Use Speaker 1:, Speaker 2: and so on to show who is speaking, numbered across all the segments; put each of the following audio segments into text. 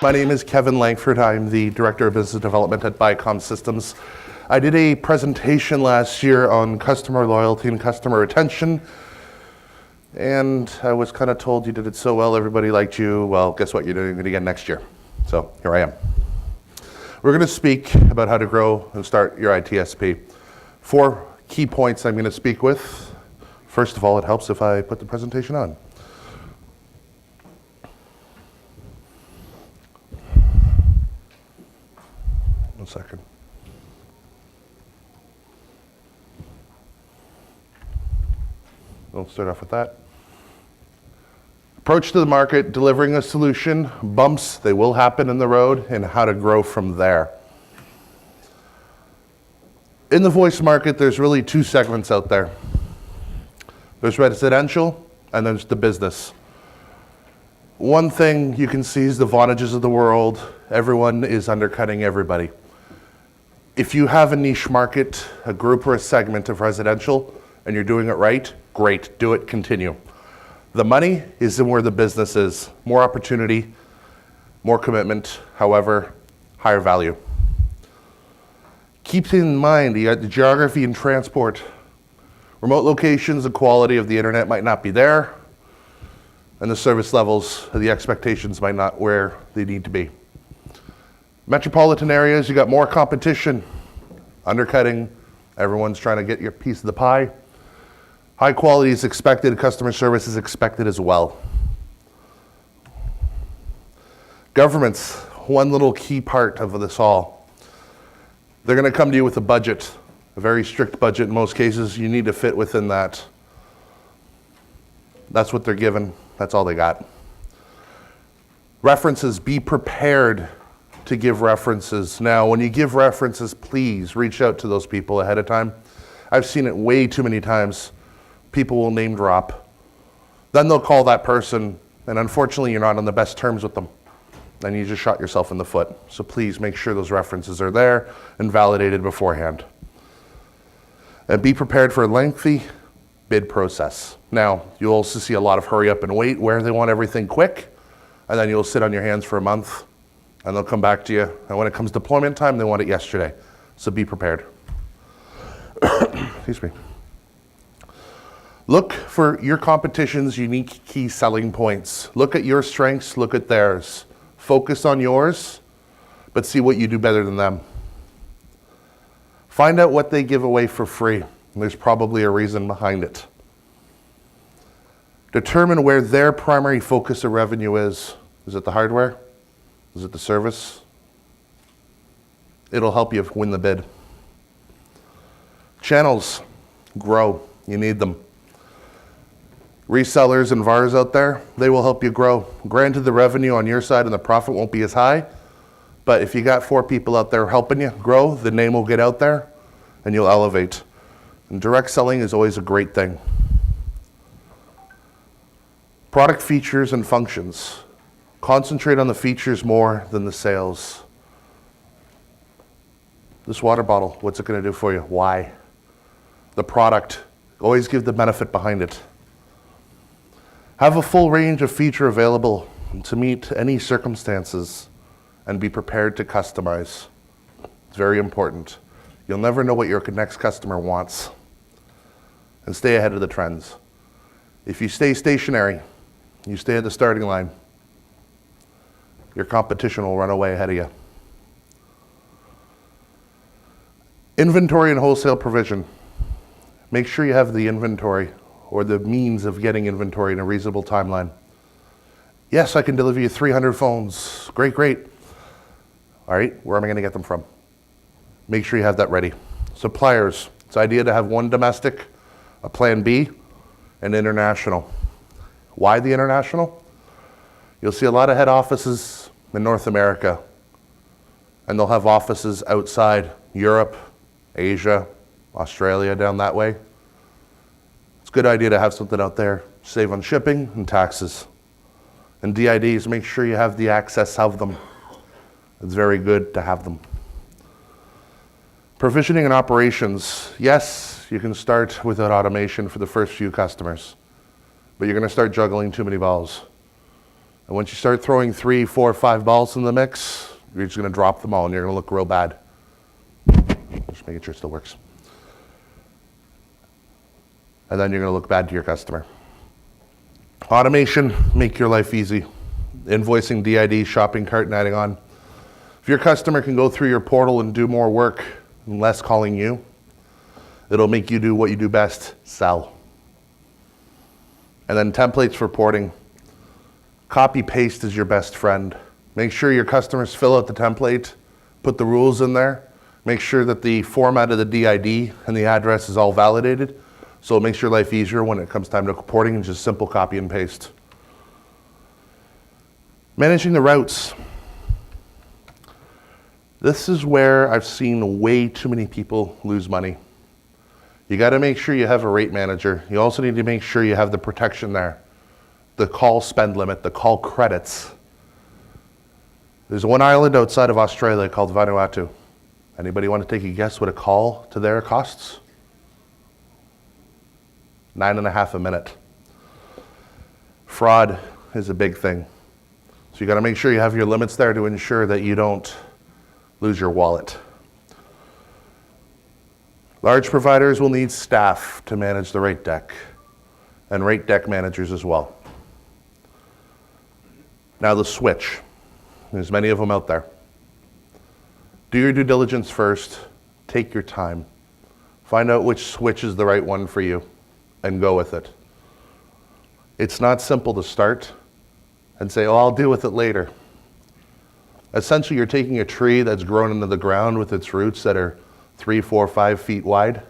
Speaker 1: My name is Kevin Langford. I'm the Director of Business Development at Bicom Systems. I did a presentation last year on customer loyalty and customer retention, and I was kind of told you did it so well, everybody liked you. Well, guess what? You're doing it again next year. So here I am. We're going to speak about how to grow and start your ITSP. 4 key points I'm going to speak with. First of all, it helps if I put the presentation on. One second. We'll start off with that. Approach to the market, delivering a solution, bumps, they will happen in the road, and how to grow from there. In the voice market, there's really 2 segments out there. There's residential, and there's the business. One thing you can see is the Vonages of the world. Everyone is undercutting everybody. If you have a niche market, a group or a segment of residential, and you're doing it right, great, do it, continue. The money is in where the business is. More opportunity, more commitment, however, higher value. Keep in mind, you got the geography and transport. Remote locations, the quality of the internet might not be there, and the service levels, the expectations might not where they need to be. Metropolitan areas, you got more competition, undercutting, everyone's trying to get your piece of the pie. High quality is expected, customer service is expected as well. Governments, one little key part of this all. They're going to come to you with a budget, a very strict budget in most cases. You need to fit within that. That's what they're given, that's all they got. References, be prepared to give references. Now, when you give references, please reach out to those people ahead of time. I've seen it way too many times. People will name drop. Then they'll call that person, and unfortunately, you're not on the best terms with them. Then you just shot yourself in the foot. So please make sure those references are there and validated beforehand. And be prepared for a lengthy bid process. Now, you'll also see a lot of hurry up and wait where they want everything quick, and then you'll sit on your hands for a month, and they'll come back to you. And when it comes deployment time, they want it yesterday. So be prepared. Excuse me. Look for your competition's unique key selling points. Look at your strengths, look at theirs. Focus on yours, but see what you do better than them. Find out what they give away for free. There's probably a reason behind it. Determine where their primary focus of revenue is. Is it the hardware? Is it the service? It'll help you win the bid. Channels, grow. You need them. Resellers and VARs out there, they will help you grow. Granted, the revenue on your side and the profit won't be as high, but if you got 4 people out there helping you grow, the name will get out there and you'll elevate. And direct selling is always a great thing. Product features and functions. Concentrate on the features more than the sales. This water bottle, what's it going to do for you? Why? The product, always give the benefit behind it. Have a full range of feature available to meet any circumstances and be prepared to customize. It's very important. You'll never know what your next customer wants. And stay ahead of the trends. If you stay stationary, you stay at the starting line, your competition will run away ahead of you. Inventory and wholesale provision. Make sure you have the inventory or the means of getting inventory in a reasonable timeline. Yes, I can deliver you 300 phones. Great, great. All right, where am I going to get them from? Make sure you have that ready. Suppliers. It's the idea to have one domestic, a plan B, and international. Why the international? You'll see a lot of head offices in North America, and they'll have offices outside Europe, Asia, Australia, down that way. It's a good idea to have something out there. Save on shipping and taxes. And DIDs, make sure you have the access of them. It's very good to have them. Provisioning and operations. Yes, you can start without automation for the first few customers, but you're going to start juggling too many balls. And once you start throwing 3, 4, 5 balls in the mix, you're just going to drop them all and you're going to look real bad. Just making sure it still works. And then you're going to look bad to your customer. Automation, make your life easy. Invoicing, DID, shopping cart, and adding on. If your customer can go through your portal and do more work and less calling you, it'll make you do what you do best, sell. And then templates for reporting. Copy paste is your best friend. Make sure your customers fill out the template, put the rules in there, make sure that the format of the DID and the address is all validated, so it makes your life easier when it comes time to reporting and just simple copy and paste. Managing the routes. This is where I've seen way too many people lose money. You got to make sure you have a rate manager. You also need to make sure you have the protection there. The call spend limit, the call credits. There's one island outside of Australia called Vanuatu. Anybody want to take a guess what a call to there costs? 9.5 a minute. Fraud is a big thing. So you got to make sure you have your limits there to ensure that you don't lose your wallet. Large providers will need staff to manage the rate deck and rate deck managers as well. Now the switch. There's many of them out there. Do your due diligence first. Take your time. Find out which switch is the right one for you and go with it. It's not simple to start and say, oh, I'll deal with it later. Essentially, you're taking a tree that's grown into the ground with its roots that are 3, 4, 5 feet wide,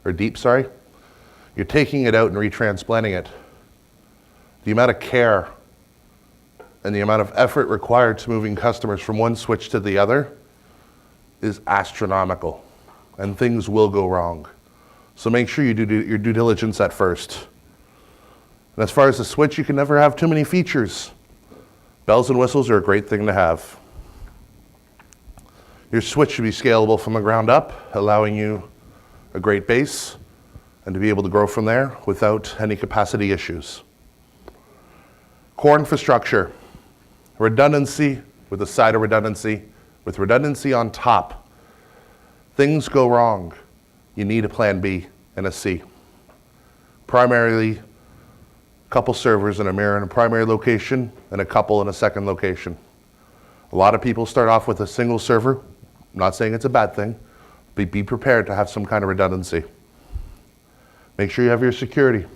Speaker 1: or deep, sorry. You're taking it out and retransplanting it. The amount of care and the amount of effort required to moving customers from one switch to the other is astronomical, and things will go wrong. So make sure you do your due diligence at first. And as far as the switch, you can never have too many features. Bells and whistles are a great thing to have. Your switch should be scalable from the ground up, allowing you a great base and to be able to grow from there without any capacity issues. Core infrastructure. Redundancy with a side of redundancy, with redundancy on top. Things go wrong. You need a plan B and a C. Primarily, a couple servers and a mirror in a primary location and a couple in a second location. A lot of people start off with a single server. I'm not saying it's a bad thing, but be prepared to have some kind of redundancy. Make sure you have your security,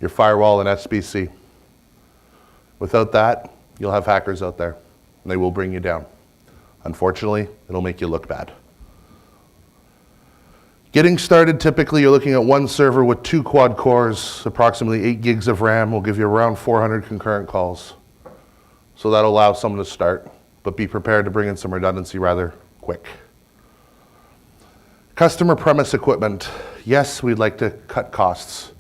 Speaker 1: your firewall and SBC. Without that, you'll have hackers out there, and they will bring you down. Unfortunately, it'll make you look bad. Getting started, typically you're looking at one server with 2 quad cores, approximately 8 gigs of RAM will give you around 400 concurrent calls. So that'll allow someone to start, but be prepared to bring in some redundancy rather quick. Customer premise equipment. Yes, we'd like to cut costs.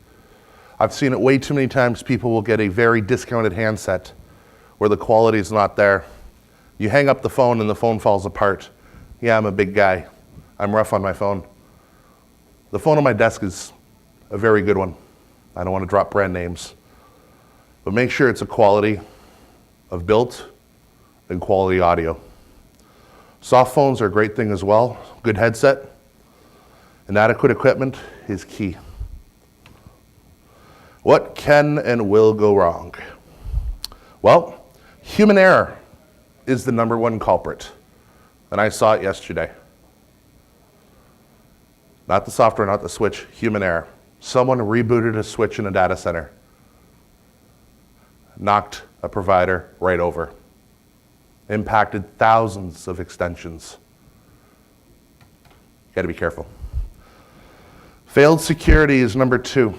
Speaker 1: I've seen it way too many times. People will get a very discounted handset where the quality is not there. You hang up the phone and the phone falls apart. Yeah, I'm a big guy. I'm rough on my phone. The phone on my desk is a very good one. I don't want to drop brand names, but make sure it's a quality of built and quality audio. Soft phones are a great thing as well. Good headset and adequate equipment is key. What can and will go wrong? Well, human error is the #1 culprit, and I saw it yesterday. Not the software, not the switch, human error. Someone rebooted a switch in a data center, knocked a provider right over, impacted thousands of extensions. You gotta be careful. Failed security is #2.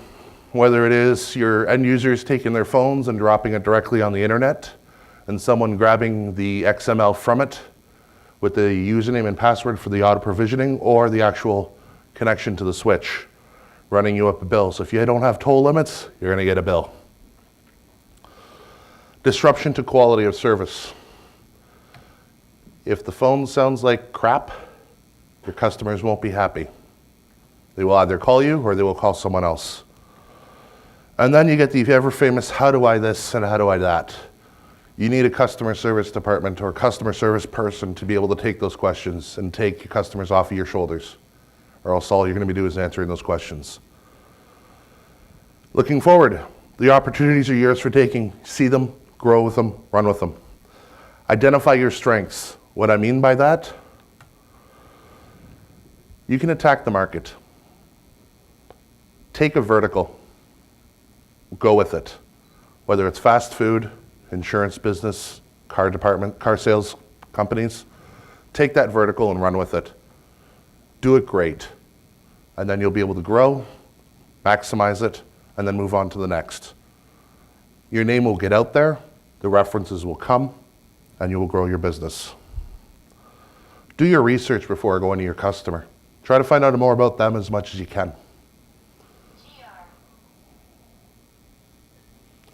Speaker 1: Whether it is your end users taking their phones and dropping it directly on the internet, and someone grabbing the XML from it with the username and password for the auto provisioning, or the actual connection to the switch, running you up a bill. So if you don't have toll limits, you're gonna get a bill. Disruption to quality of service. If the phone sounds like crap, your customers won't be happy. They will either call you or they will call someone else. And then you get the ever famous, how do I this and how do I that? You need a customer service department or a customer service person to be able to take those questions and take your customers off of your shoulders, or else all you're going to be doing is answering those questions. Looking forward, the opportunities are yours for taking. See them, grow with them, run with them. Identify your strengths. What I mean by that, you can attack the market. Take a vertical, go with it. Whether it's fast food, insurance business, car department, car sales companies, take that vertical and run with it. Do it great. And then you'll be able to grow, maximize it, and then move on to the next. Your name will get out there, the references will come, and you will grow your business. Do your research before going to your customer. Try to find out more about them as much as you can.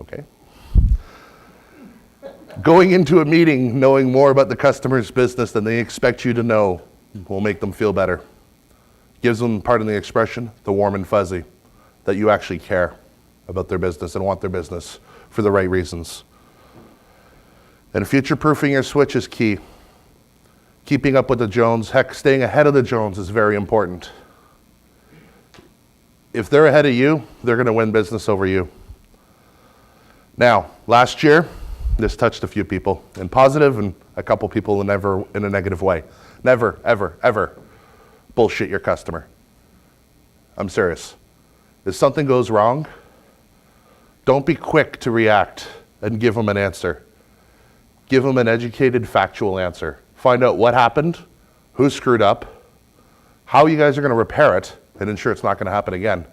Speaker 1: Okay. Going into a meeting knowing more about the customer's business than they expect you to know will make them feel better. Gives them, pardon the expression, the warm and fuzzy, that you actually care about their business and want their business for the right reasons. And future-proofing your switch is key. Keeping up with the Jones, heck, staying ahead of the Jones is very important. If they're ahead of you, they're going to win business over you. Now, last year, this touched a few people in positive and a couple people in a negative way. Never, ever, ever bullshit your customer. I'm serious. If something goes wrong, don't be quick to react and give them an answer. Give them an educated, factual answer. Find out what happened, who screwed up, how you guys are going to repair it, and ensure it's not going to happen again.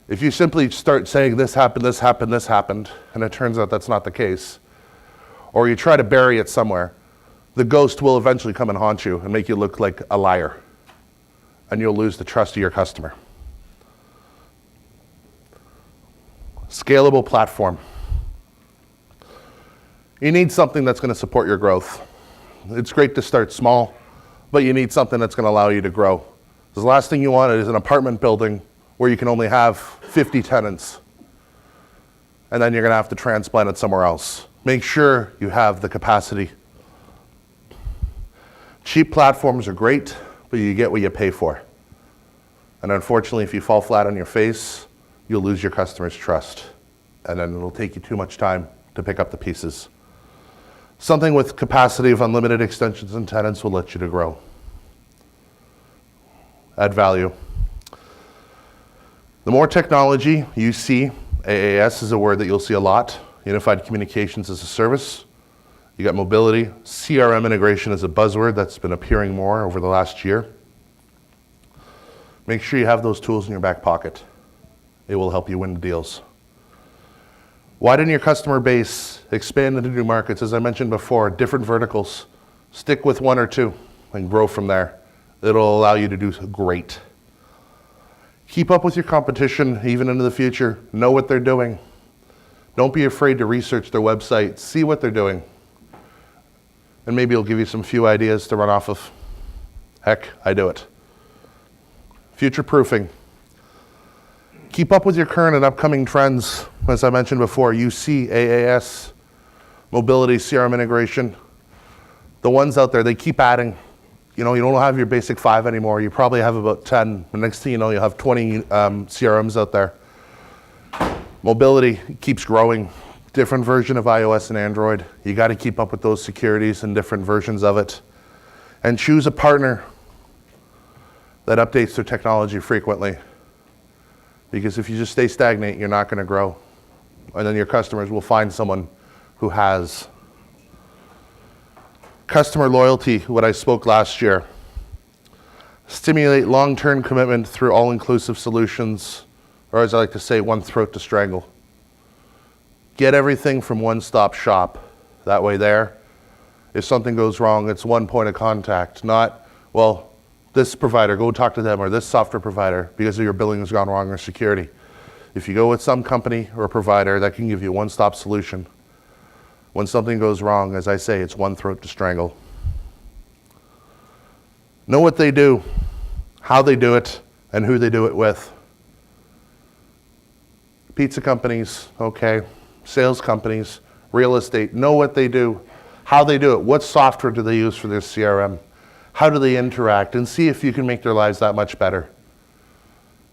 Speaker 1: If you simply start saying this happened, this happened, this happened, and it turns out that's not the case, or you try to bury it somewhere, the ghost will eventually come and haunt you and make you look like a liar, and you'll lose the trust of your customer. Scalable platform. You need something that's going to support your growth. It's great to start small, but you need something that's going to allow you to grow. The last thing you want is an apartment building where you can only have 50 tenants, and then you're going to have to transplant it somewhere else. Make sure you have the capacity. Cheap platforms are great, but you get what you pay for. And unfortunately, if you fall flat on your face, you'll lose your customer's trust, and then it'll take you too much time to pick up the pieces. Something with capacity of unlimited extensions and tenants will let you to grow. Add value. The more technology you see, AAS is a word that you'll see a lot. Unified Communications as a Service. You got mobility. CRM integration is a buzzword that's been appearing more over the last year. Make sure you have those tools in your back pocket. It will help you win deals. Widen your customer base, expand into new markets. As I mentioned before, different verticals. Stick with one or two and grow from there. It'll allow you to do great. Keep up with your competition even into the future. Know what they're doing. Don't be afraid to research their website. See what they're doing. And maybe it'll give you some few ideas to run off of. Heck, I do it. Future proofing. Keep up with your current and upcoming trends. As I mentioned before, UC, AAS, mobility, CRM integration. The ones out there, they keep adding. You know, you don't have your basic 5 anymore. You probably have about 10. The next thing you know, you'll have 20 CRMs out there. Mobility keeps growing. Different version of iOS and Android. You got to keep up with those securities and different versions of it. And choose a partner that updates their technology frequently. Because if you just stay stagnant, you're not going to grow. And then your customers will find someone who has. Customer loyalty, what I spoke last year. Stimulate long-term commitment through all-inclusive solutions, or as I like to say, one throat to strangle. Get everything from one-stop shop. That way there, if something goes wrong, it's one point of contact, not, well, this provider, go talk to them, or this software provider because your billing has gone wrong or security. If you go with some company or a provider, that can give you a one-stop solution. When something goes wrong, as I say, it's one throat to strangle. Know what they do, how they do it, and who they do it with. Pizza companies, okay. Sales companies, real estate, know what they do, how they do it, what software do they use for their CRM, how do they interact, and see if you can make their lives that much better.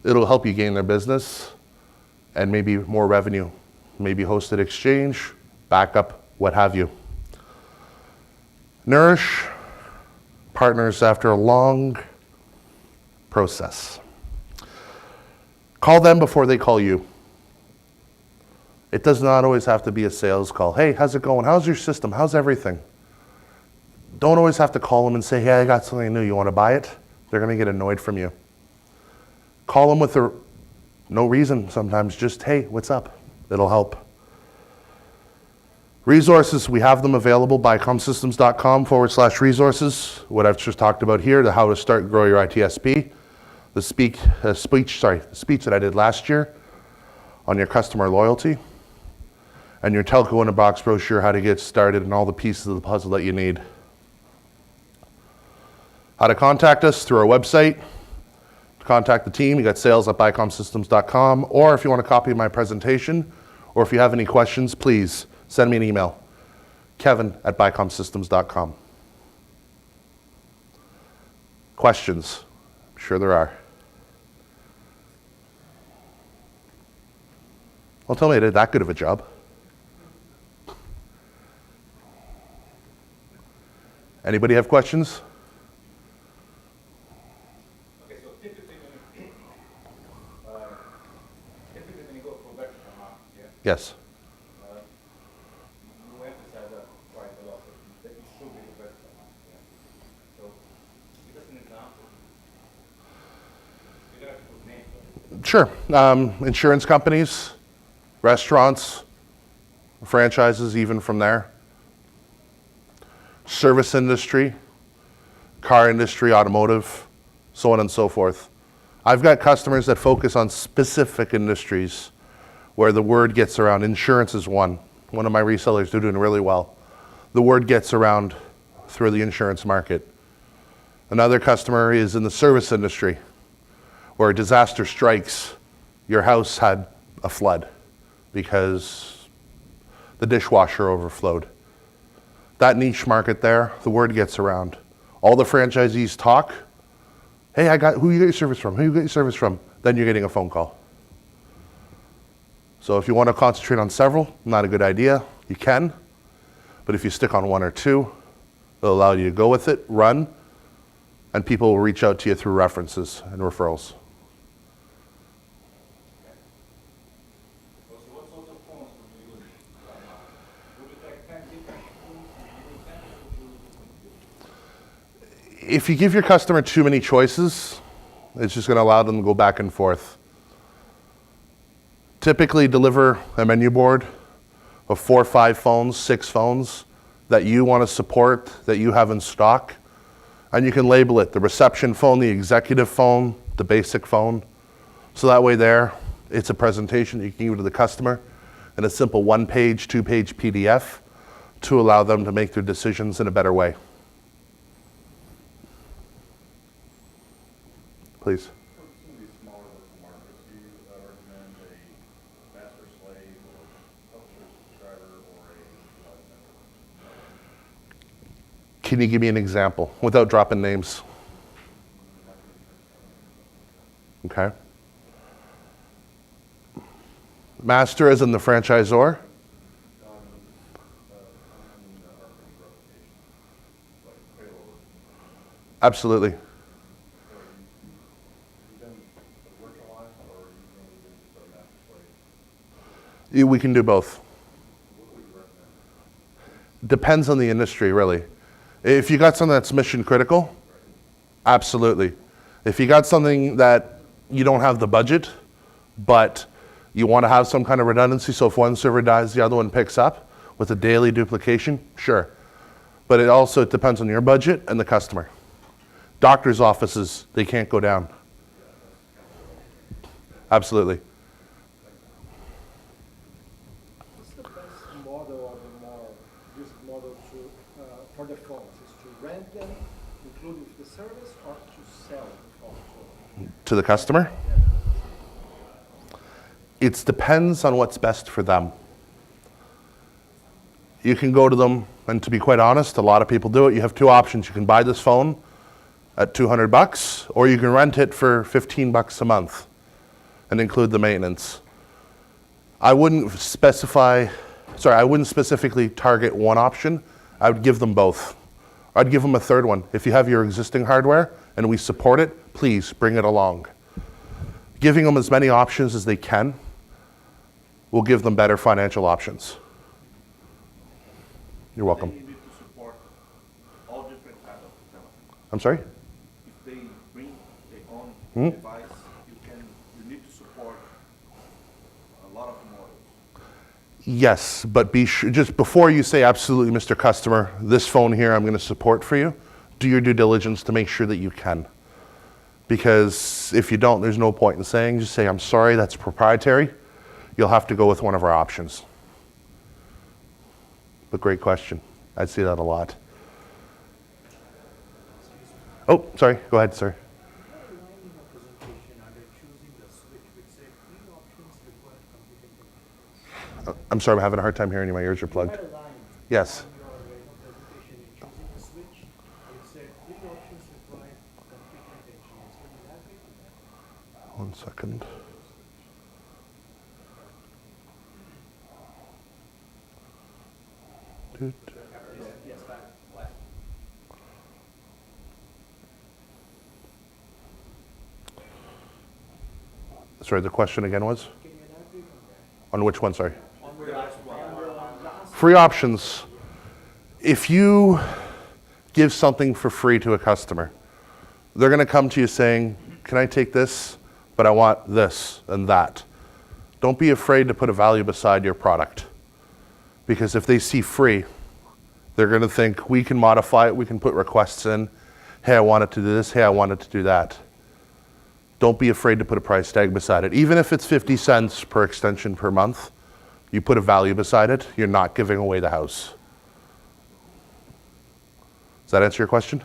Speaker 1: It'll help you gain their business and maybe more revenue, maybe hosted exchange, backup, what have you. Nourish partners after a long process. Call them before they call you. It does not always have to be a sales call. Hey, how's it going? How's your system? How's everything? Don't always have to call them and say, hey, I got something new. You want to buy it? They're going to get annoyed from you. Call them with no reason sometimes. Just, hey, what's up? It'll help. Resources, we have them available, bicomsystems.com/resources. What I've just talked about here, the how to start and grow your ITSP. The speech that I did last year on your customer loyalty. And your telco in a box brochure, how to get started, and all the pieces of the puzzle that you need. How to contact us through our website. To contact the team, you got sales@bicomsystems.com, or if you want a copy of my presentation, or if you have any questions, please send me an email, kevin@bicomsystems.com. Questions? I'm sure there are. Well, tell me I did that good of a job. Anybody have questions?
Speaker 2: Okay, so typically when you go for web format,
Speaker 1: Yes.
Speaker 2: you emphasize that quite a lot, that it should be the web format. So give us an example. You don't have to put names on it.
Speaker 1: Sure. Insurance companies, restaurants, franchises, even from there. Service industry, car industry, automotive, so on and so forth. I've got customers that focus on specific industries where the word gets around. Insurance is one. One of my resellers are doing really well. The word gets around through the insurance market. Another customer is in the service industry where a disaster strikes. Your house had a flood because the dishwasher overflowed. That niche market there, the word gets around. All the franchisees talk. Hey, who you get your service from? Who you get your service from? Then you're getting a phone call. So if you want to concentrate on several, not a good idea. You can, but if you stick on one or two, it'll allow you to go with it, run, and people will reach out to you through references and referrals.
Speaker 2: So what sort of phones would you use right now? Would you take 10 different phones and use them, or would you use different?
Speaker 1: If you give your customer too many choices, it's just going to allow them to go back and forth. Typically deliver a menu board of 4 or 5 phones, 6 phones that you want to support, that you have in stock. And you can label it the reception phone, the executive phone, the basic phone. So that way there, it's a presentation that you can give to the customer in a simple 1-page, 2-page PDF to allow them to make their decisions in a better way. Please.
Speaker 3: For some of these smaller local markets, do you recommend a master slave or publisher subscriber or a network?
Speaker 1: Can you give me an example without dropping names? Okay. Master as in the franchisor? Absolutely. We can do both. Depends on the industry, really. If you got something that's mission critical, absolutely. If you got something that you don't have the budget, but you want to have some kind of redundancy, so if one server dies, the other one picks up with a daily duplication, sure. But it depends on your budget and the customer. Doctors' offices, they can't go down. Absolutely.
Speaker 4: What's the best model or the more used model for the phones? Is to rent them, include with the service, or to sell the phone?
Speaker 1: To the customer? It depends on what's best for them. you can go to them, and to be quite honest, a lot of people do it. You have two options. You can buy this phone at $200, or you can rent it for $15 a month and include the maintenance. I wouldn't specifically target one option. I would give them both. I'd give them a third one. If you have your existing hardware and we support it, please bring it along. Giving them as many options as they can will give them better financial options. You're welcome.
Speaker 3: Then you need to support all different types of technology.
Speaker 1: I'm sorry?
Speaker 3: If they bring their own device, you need to support a lot of models.
Speaker 1: Yes, but be sure, just before you say absolutely, Mr. Customer, this phone here I'm going to support for you, do your due diligence to make sure that you can. Because if you don't, there's no point in saying, just say, I'm sorry, that's proprietary. You'll have to go with one of our options. But great question. I see that a lot. Oh, sorry, go ahead, sir. I'm sorry, I'm having a hard time hearing you. My ears are plugged. Yes. One second. Sorry, the question again was? On which one, sorry? Free options. If you give something for free to a customer, they're going to come to you saying, can I take this, but I want this and that. Don't be afraid to put a value beside your product. Because if they see free, they're going to think, we can modify it, we can put requests in. Hey, I want it to do this. Hey, I want it to do that. Don't be afraid to put a price tag beside it. Even if it's 50 cents per extension per month, you put a value beside it, you're not giving away the house. Does that answer your question?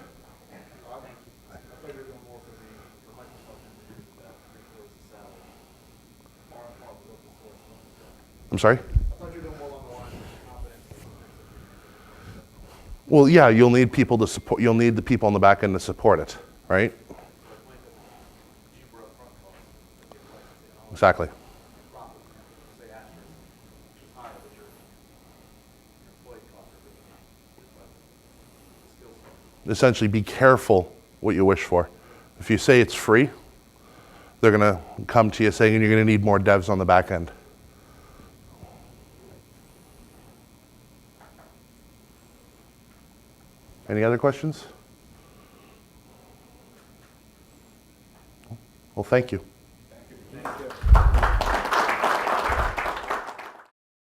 Speaker 1: I'm sorry? Well, yeah, you'll need people to support, you'll need the people on the back end to support it, right? Exactly. Essentially, be careful what you wish for. If you say it's free, they're going to come to you saying you're going to need more devs on the back end. Any other questions? Well, thank you.